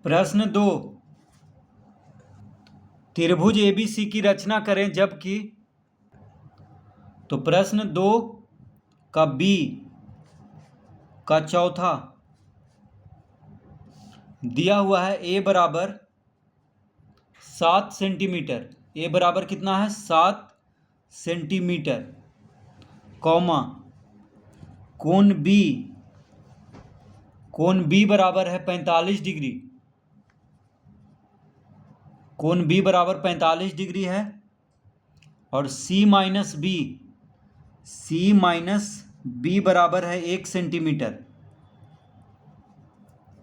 प्रश्न 2, त्रिभुज एबीसी की रचना करें जबकि। तो प्रश्न 2 का बी का चौथा दिया हुआ है ए बराबर 7 सेंटीमीटर। ए बराबर कितना है? 7 सेंटीमीटर, कौमा कोण बी बराबर है 45 डिग्री। कोण बी बराबर 45 डिग्री है। और सी माइनस बी बराबर है 1 सेंटीमीटर।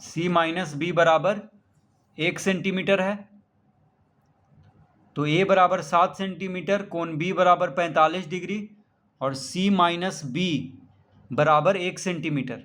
सी माइनस बी बराबर 1 सेंटीमीटर है। तो ए बराबर 7 सेंटीमीटर, कोण बी बराबर 45 डिग्री और सी माइनस बी बराबर 1 सेंटीमीटर।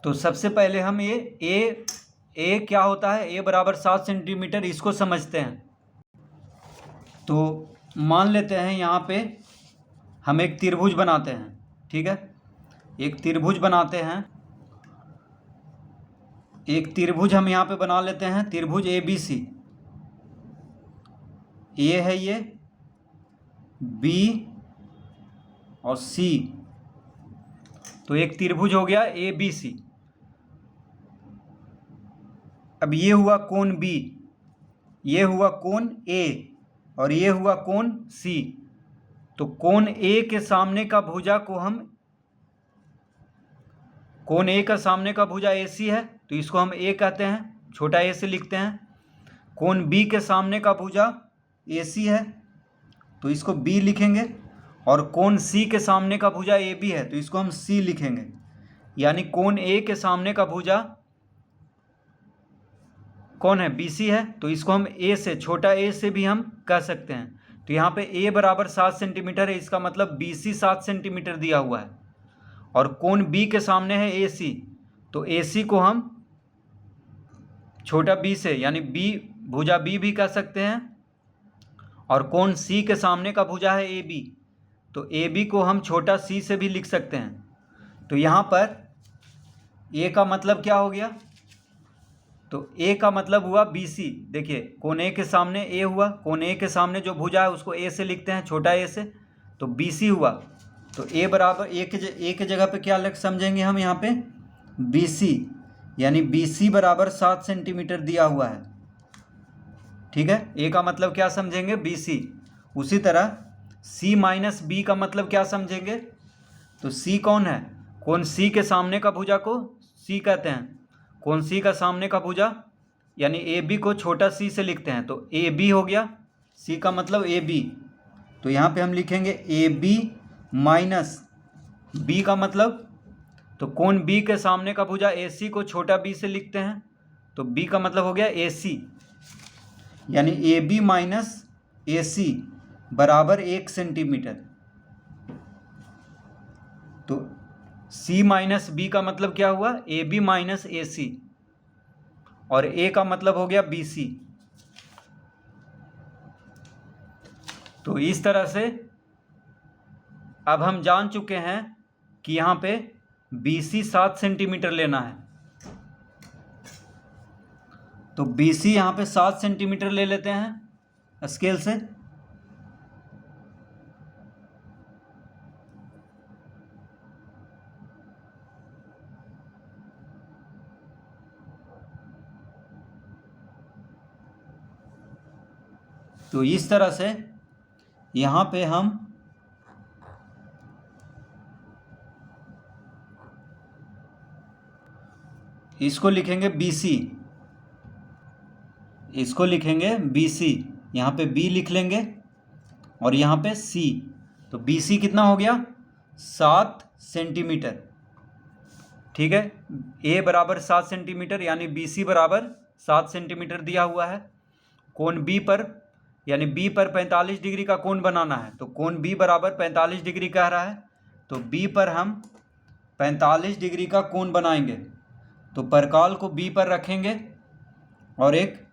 तो सबसे पहले हम ए क्या होता है? ए बराबर 7 सेंटीमीटर, इसको समझते हैं। तो मान लेते हैं यहाँ पे हम एक त्रिभुज बनाते हैं। ठीक है, एक त्रिभुज बनाते हैं। एक त्रिभुज हम यहाँ पे बना लेते हैं, त्रिभुज ए बी सी। ए है ये, बी और सी। तो एक त्रिभुज हो गया ए बी सी। अब ये हुआ कोण बी, ये हुआ कोण ए और ये हुआ कोण सी। तो कोण ए के सामने का भुजा को हम, कोण ए का सामने का भुजा ए सी है तो इसको हम ए कहते हैं, छोटा ए से लिखते हैं। कोण बी के सामने का भुजा ए सी है तो इसको बी लिखेंगे। और कोण सी के सामने का भुजा ए बी है तो इसको हम सी लिखेंगे। यानी कोण ए के सामने का भुजा कौन है? बी सी है। तो इसको हम ए से, छोटा ए से भी हम कह सकते हैं। तो यहाँ पे ए बराबर 7 सेंटीमीटर है, इसका मतलब बी सी 7 सेंटीमीटर दिया हुआ है। और कोण बी के सामने है ए सी, तो ए सी को हम छोटा बी से, यानी बी भुजा बी भी कह सकते हैं। और कोण सी के सामने का भुजा है ए बी, तो ए बी को हम छोटा सी से भी लिख सकते हैं। तो यहाँ पर ए का मतलब क्या हो गया? तो ए का मतलब हुआ बी सी। देखिए, कोण ए के सामने ए हुआ, कोण ए के सामने जो भुजा है उसको ए से लिखते हैं, छोटा ए से, तो बी सी हुआ। तो ए बराबर ए के जगह पे क्या लग समझेंगे हम यहाँ पे? B C. यानी बी सी बराबर 7 सेंटीमीटर दिया हुआ है। ठीक है, ए का मतलब क्या समझेंगे? B C. उसी तरह सी माइनस बी का मतलब क्या समझेंगे? तो सी कौन है? कोण सी के सामने का भुजा को सी कहते हैं। कोण सी का सामने का भुजा यानी ए बी को छोटा सी से लिखते हैं, तो ए बी हो गया। सी का मतलब ए बी, तो यहाँ पे हम लिखेंगे ए बी माइनस बी का मतलब, तो कोण बी के सामने का भुजा ए सी को छोटा बी से लिखते हैं, तो बी का मतलब हो गया ए सी। यानी ए बी माइनस ए सी बराबर 1 सेंटीमीटर। तो सी माइनस बी का मतलब क्या हुआ? ए बी माइनस ए सी। और ए का मतलब हो गया बी सी। तो इस तरह से अब हम जान चुके हैं कि यहाँ पे बी सी 7 सेंटीमीटर लेना है। तो बी सी यहाँ पे 7 सेंटीमीटर ले लेते हैं स्केल से। तो इस तरह से यहाँ पे हम इसको लिखेंगे बी सी, इसको लिखेंगे बी सी। यहाँ पे बी लिख लेंगे और यहाँ पे सी। तो बी सी कितना हो गया? 7 सेंटीमीटर। ठीक है, ए बराबर 7 सेंटीमीटर यानी बी सी बराबर 7 सेंटीमीटर दिया हुआ है। कोण बी पर, यानी बी पर 45 डिग्री का कोण बनाना है, तो कोण बी बराबर 45 डिग्री कह रहा है, तो बी पर हम 45 डिग्री का कोण बनाएंगे। तो परकाल को बी पर रखेंगे और एक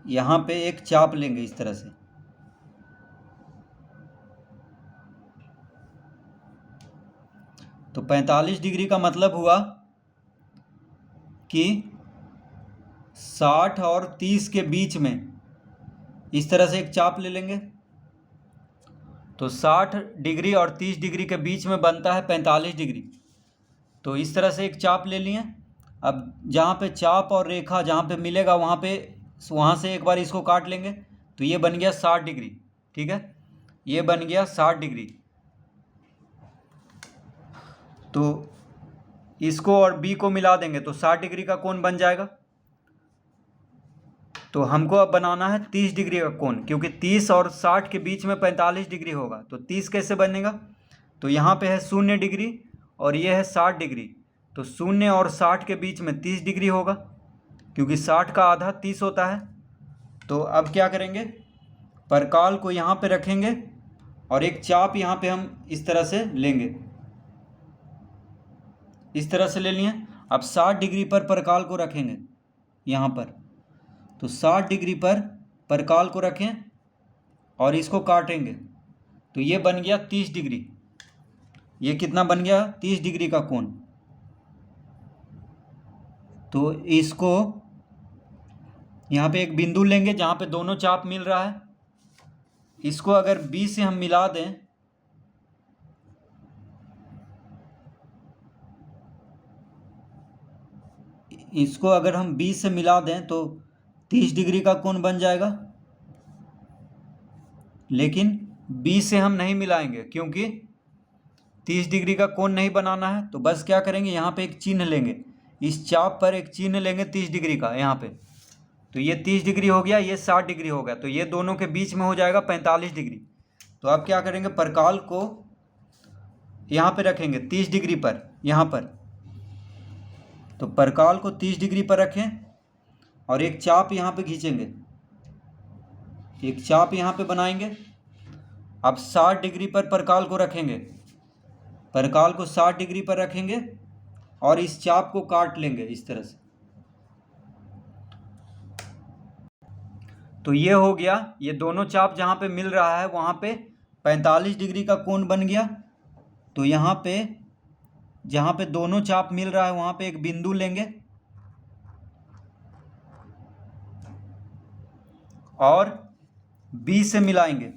यहाँ पे एक चाप लेंगे इस तरह से। तो 45 डिग्री का मतलब हुआ कि 60 और 30 के बीच में इस तरह से एक चाप ले लेंगे। तो 60 डिग्री और 30 डिग्री के बीच में बनता है 45 डिग्री। तो इस तरह से एक चाप ले लिए। अब जहाँ पे चाप और रेखा जहाँ पे मिलेगा वहाँ से एक बार इसको काट लेंगे। तो ये बन गया 60 डिग्री। ठीक है, ये बन गया 60 डिग्री। तो इसको और बी को मिला देंगे तो 60 डिग्री का कोण बन जाएगा। तो हमको अब बनाना है 30 डिग्री का कोण, क्योंकि 30 और 60 के बीच में 45 डिग्री होगा। तो 30 कैसे बनेगा? तो यहाँ पे है 0 डिग्री और ये है 60 डिग्री। तो 0 और 60 के बीच में 30 डिग्री होगा, क्योंकि 60 का आधा 30 होता है। तो अब क्या करेंगे, परकाल को यहाँ पे रखेंगे और एक चाप यहाँ पे हम इस तरह से लेंगे, इस तरह से ले लिए। अब 60 डिग्री पर परकाल को रखेंगे यहाँ पर। तो 60 डिग्री पर परकाल को रखें और इसको काटेंगे। तो ये बन गया 30 डिग्री। ये कितना बन गया? 30 डिग्री का कोण। तो इसको यहाँ पे एक बिंदु लेंगे जहाँ पे दोनों चाप मिल रहा है। इसको अगर B से हम मिला दें, इसको अगर हम B से मिला दें तो 30 डिग्री का कोण बन जाएगा। लेकिन B से हम नहीं मिलाएंगे, क्योंकि 30 डिग्री का कोण नहीं बनाना है। तो बस क्या करेंगे, यहाँ पे एक चिन्ह लेंगे, इस चाप पर एक चिन्ह लेंगे 30 डिग्री का यहाँ पे। तो ये 30 डिग्री हो गया, ये 60 डिग्री हो गया। तो ये दोनों के बीच में हो जाएगा 45 डिग्री। तो अब क्या करेंगे, परकाल को यहाँ पे रखेंगे 30 डिग्री पर, यहाँ पर। तो परकाल को 30 डिग्री पर रखें और एक चाप यहाँ पे खींचेंगे, एक चाप यहाँ पे बनाएंगे। अब 60 डिग्री पर परकाल को रखेंगे, परकाल को 60 डिग्री पर रखेंगे और इस चाप को काट लेंगे इस तरह से। तो ये हो गया, ये दोनों चाप जहाँ पे मिल रहा है वहाँ पे 45 डिग्री का कोण बन गया। तो यहाँ पे जहाँ पे दोनों चाप मिल रहा है वहाँ पे एक बिंदु लेंगे और B से मिलाएंगे।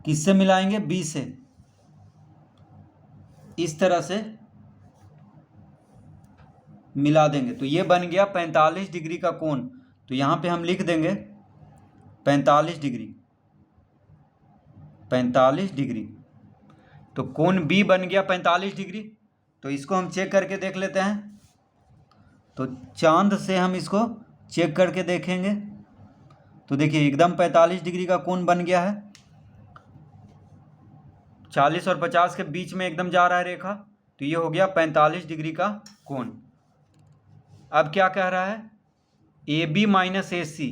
किससे मिलाएंगे? B से। इस तरह से मिला देंगे। तो ये बन गया 45 डिग्री का कोण। तो यहाँ पे हम लिख देंगे 45 डिग्री, 45 डिग्री। तो कोण B बन गया 45 डिग्री। तो इसको हम चेक करके देख लेते हैं। तो चांद से हम इसको चेक करके देखेंगे। तो देखिए एकदम 45 डिग्री का कोण बन गया है। 40 और 50 के बीच में एकदम जा रहा है रेखा। तो ये हो गया 45 डिग्री का कोण। अब क्या कह रहा है, AB माइनस AC।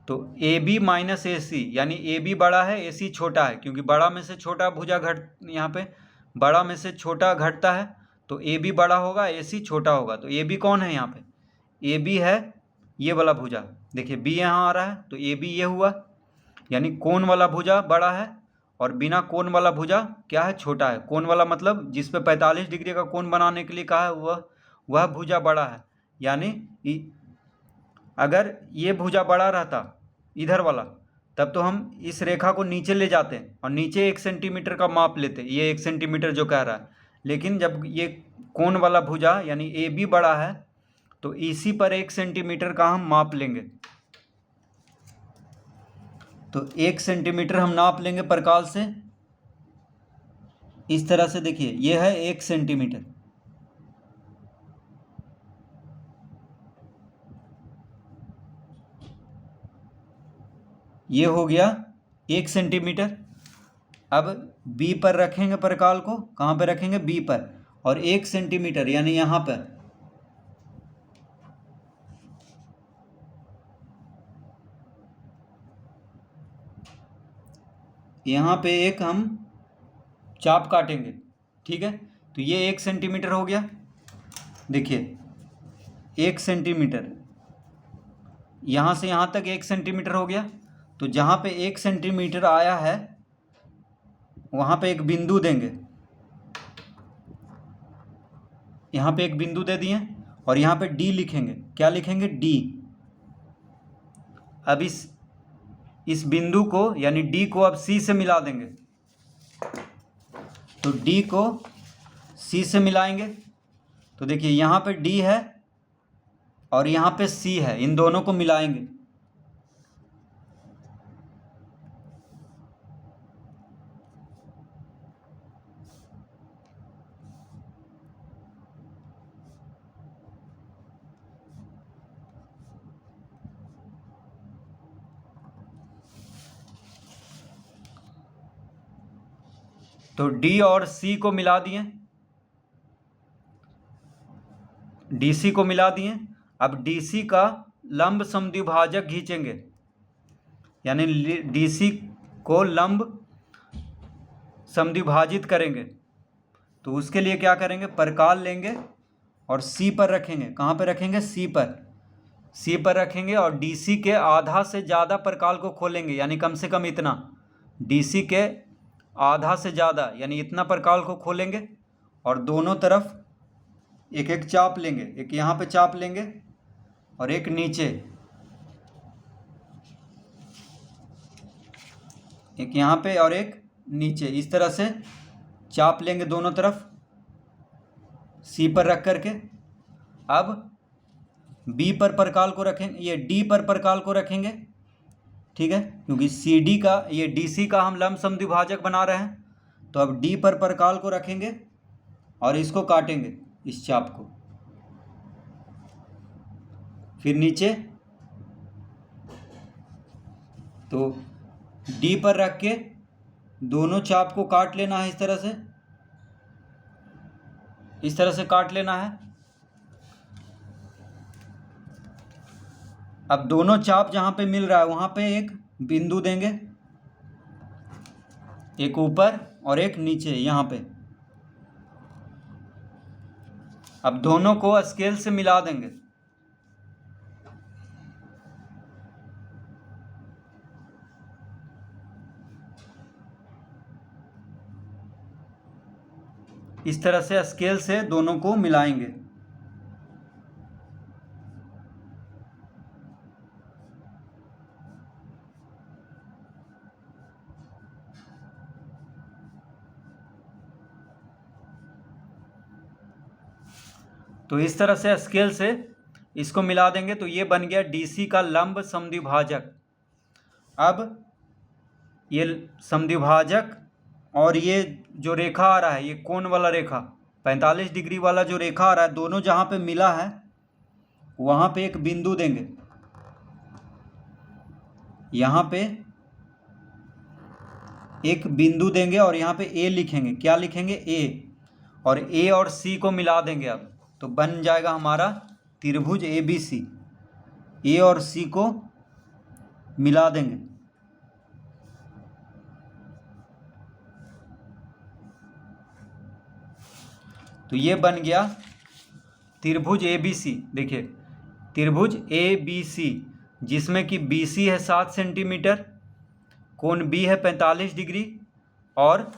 तो AB माइनस AC यानी AB बड़ा है, AC छोटा है, क्योंकि बड़ा में से छोटा भुजा यहाँ पे बड़ा में से छोटा घटता है। तो AB बड़ा होगा, AC छोटा होगा। तो AB कौन है यहाँ पे? AB है ये वाला भुजा। देखिए B यहाँ आ रहा है, तो AB ये हुआ, यानी कोण वाला भुजा बड़ा है और बिना कोण वाला भुजा क्या है? छोटा है। कोण वाला मतलब जिस पे 45 डिग्री का कोण बनाने के लिए कहा है वह भुजा बड़ा है। यानी अगर ये भुजा बड़ा रहता इधर वाला, तब तो हम इस रेखा को नीचे ले जाते और नीचे 1 सेंटीमीटर का माप लेते, ये 1 सेंटीमीटर जो कह रहा है। लेकिन जब ये कोण वाला भुजा यानी AB बड़ा है, तो इसी पर 1 सेंटीमीटर का हम माप लेंगे। तो 1 सेंटीमीटर हम नाप लेंगे परकाल से। इस तरह से देखिए ये है 1 सेंटीमीटर। ये हो गया 1 सेंटीमीटर। अब B पर रखेंगे परकाल को, कहाँ पे रखेंगे? B पर। और 1 सेंटीमीटर यानी यहाँ पर, यहाँ पे एक हम चाप काटेंगे। ठीक है, तो ये 1 सेंटीमीटर हो गया। देखिए 1 सेंटीमीटर, यहाँ से यहाँ तक 1 सेंटीमीटर हो गया। तो जहाँ पे 1 सेंटीमीटर आया है वहाँ पे एक बिंदु देंगे, यहाँ पे एक बिंदु दे दिए और यहाँ पे डी लिखेंगे। क्या लिखेंगे? डी। अब इस बिंदु को यानी डी को अब सी से मिला देंगे। तो डी को सी से मिलाएंगे तो देखिए यहाँ पे डी है और यहाँ पे सी है, इन दोनों को मिलाएंगे। तो डी और सी को मिला दिए, डीसी को मिला दिए। अब डीसी का लंब समद्विभाजक खींचेंगे, यानी डीसी को लंब समद्विभाजित करेंगे। तो उसके लिए क्या करेंगे? परकाल लेंगे और सी पर रखेंगे। कहाँ पर रखेंगे? सी पर। सी पर रखेंगे और डीसी के आधा से ज़्यादा परकाल को खोलेंगे, यानी कम से कम इतना। डीसी के आधा से ज़्यादा यानी इतना परकाल को खोलेंगे और दोनों तरफ एक एक चाप लेंगे। एक यहाँ पे चाप लेंगे और एक नीचे, एक यहाँ पे और एक नीचे, इस तरह से चाप लेंगे दोनों तरफ सी पर रख करके। अब बी पर परकाल को रखेंगे, ये डी पर परकाल को रखेंगे, ठीक है, क्योंकि सी डी का ये डी सी का हम लंब समद्विभाजक बना रहे हैं। तो अब डी पर परकाल को रखेंगे और इसको काटेंगे, इस चाप को। फिर नीचे तो डी पर रख के दोनों चाप को काट लेना है, इस तरह से काट लेना है। अब दोनों चाप जहाँ पे मिल रहा है वहाँ पे एक बिंदु देंगे, एक ऊपर और एक नीचे यहाँ पे। अब दोनों को स्केल से मिला देंगे। इस तरह से स्केल से दोनों को मिलाएंगे। तो इस तरह से स्केल से इसको मिला देंगे तो ये बन गया डीसी का लंब समद्विभाजक। अब ये समद्विभाजक और ये जो रेखा आ रहा है, ये कोण वाला रेखा 45 डिग्री वाला जो रेखा आ रहा है, दोनों जहाँ पे मिला है वहाँ पे एक बिंदु देंगे। यहाँ पे एक बिंदु देंगे और यहाँ पे ए लिखेंगे। क्या लिखेंगे? ए। और ए और सी को मिला देंगे। अब तो बन जाएगा हमारा त्रिभुज ABC। ए और सी को मिला देंगे। तो ये बन गया त्रिभुज ABC। देखिए त्रिभुज ABC जिसमें कि BC है 7 सेंटीमीटर, कोण B है 45 डिग्री और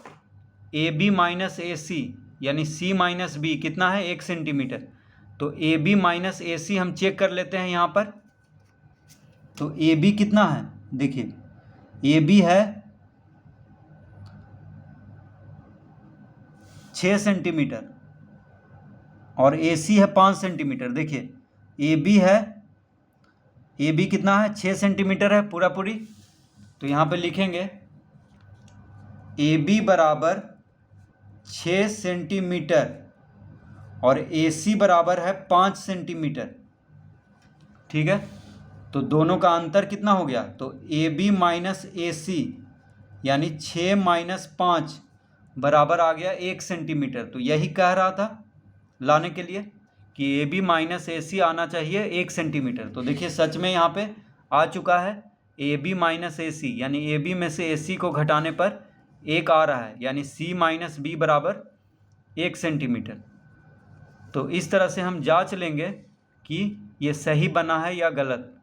AB माइनस AC यानी C माइनस B कितना है? 1 सेंटीमीटर। तो AB माइनस AC हम चेक कर लेते हैं यहाँ पर। तो AB कितना है? देखिए AB है 6 सेंटीमीटर और AC है 5 सेंटीमीटर। देखिए AB कितना है? 6 सेंटीमीटर है पूरा पूरी। तो यहाँ पे लिखेंगे AB बराबर 6 सेंटीमीटर और AC बराबर है 5 सेंटीमीटर, ठीक है। तो दोनों का अंतर कितना हो गया? तो AB माइनस AC यानी 6 माइनस 5 बराबर आ गया 1 सेंटीमीटर। तो यही कह रहा था लाने के लिए कि AB माइनस AC आना चाहिए 1 सेंटीमीटर। तो देखिए सच में यहाँ पे आ चुका है AB माइनस AC, यानी AB में से AC को घटाने पर 1 आ रहा है, यानी C माइनस B बराबर 1 सेंटीमीटर। तो इस तरह से हम जांच लेंगे कि ये सही बना है या गलत।